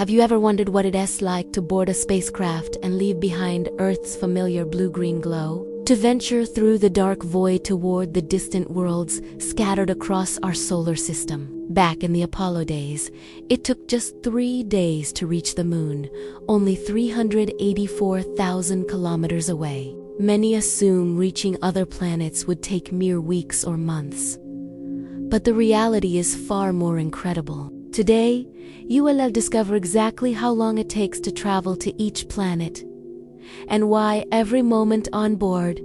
Have you ever wondered what it's like to board a spacecraft and leave behind Earth's familiar blue-green glow? To venture through the dark void toward the distant worlds scattered across our solar system. Back in the Apollo days, it took just 3 days to reach the moon, only 384,000 kilometers away. Many assume reaching other planets would take mere weeks or months. But the reality is far more incredible. Today, you will discover exactly how long it takes to travel to each planet, and why every moment on board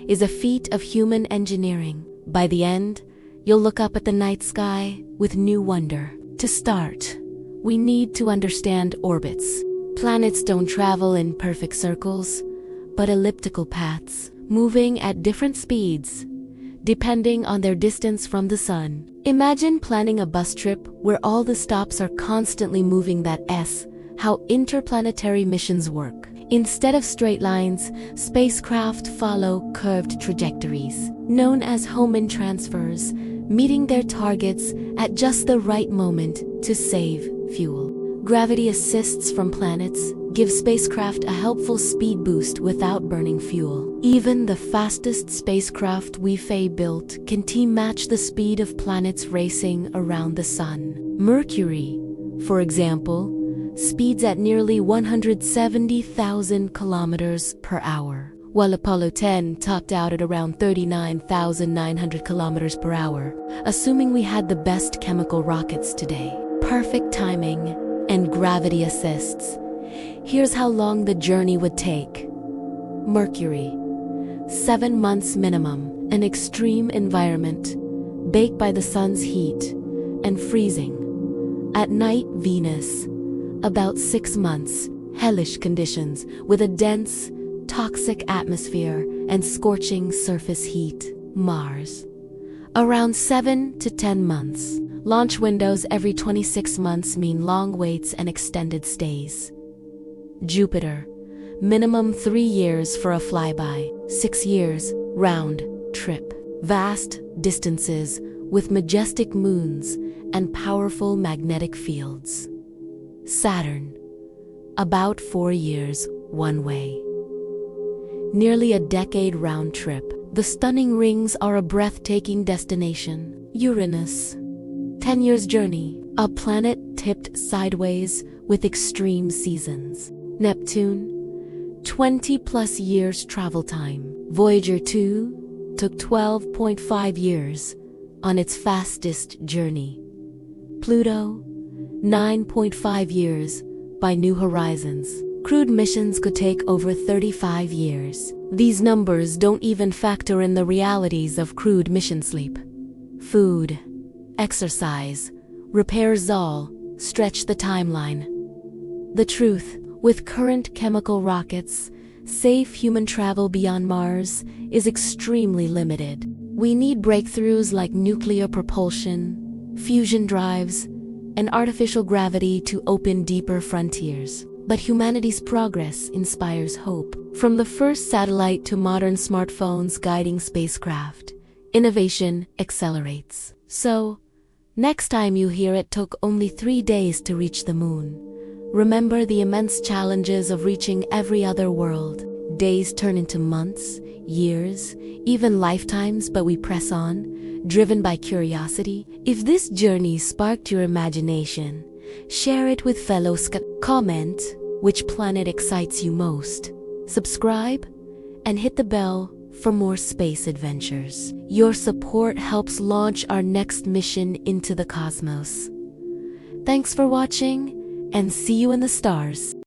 is a feat of human engineering. By the end, you'll look up at the night sky with new wonder. To start, we need to understand orbits. Planets don't travel in perfect circles, but elliptical paths, moving at different speeds, depending on their distance from the sun. Imagine planning a bus trip where all the stops are constantly moving. That's how interplanetary missions work. Instead of straight lines, spacecraft follow curved trajectories, known as Hohmann transfers, meeting their targets at just the right moment to save fuel. Gravity assists from planets give spacecraft a helpful speed boost without burning fuel. Even the fastest spacecraft we've built can match the speed of planets racing around the sun. Mercury, for example, speeds at nearly 170,000 kilometers per hour, while Apollo 10 topped out at around 39,900 kilometers per hour, assuming we had the best chemical rockets today. Perfect timing and gravity assists. Here's how long the journey would take. Mercury, 7 months minimum, an extreme environment, baked by the sun's heat and freezing. At night, Venus, about 6 months, hellish conditions with a dense, toxic atmosphere and scorching surface heat. Mars, around 7 to 10 months. Launch windows every 26 months mean long waits and extended stays. Jupiter, minimum 3 years for a flyby, 6 years round trip. Vast distances with majestic moons and powerful magnetic fields. Saturn, about 4 years one way. Nearly a decade round trip. The stunning rings are a breathtaking destination. Uranus, 10 years journey, a planet tipped sideways with extreme seasons. Neptune, 20 plus years travel time. Voyager 2 took 12.5 years on its fastest journey. Pluto, 9.5 years by New Horizons. Crewed missions could take over 35 years. These numbers don't even factor in the realities of crewed mission sleep. Food, exercise, repairs all stretch the timeline. The truth, with current chemical rockets, safe human travel beyond Mars is extremely limited. We need breakthroughs like nuclear propulsion, fusion drives, and artificial gravity to open deeper frontiers. But humanity's progress inspires hope. From the first satellite to modern smartphones guiding spacecraft, innovation accelerates. So, next time you hear it took only 3 days to reach the moon, remember the immense challenges of reaching every other world. Days turn into months, years, even lifetimes, but we press on, driven by curiosity. If this journey sparked your imagination, share it with fellow Comment which planet excites you most. Subscribe and hit the bell for more space adventures. Your support helps launch our next mission into the cosmos. Thanks for watching, and see you in the stars.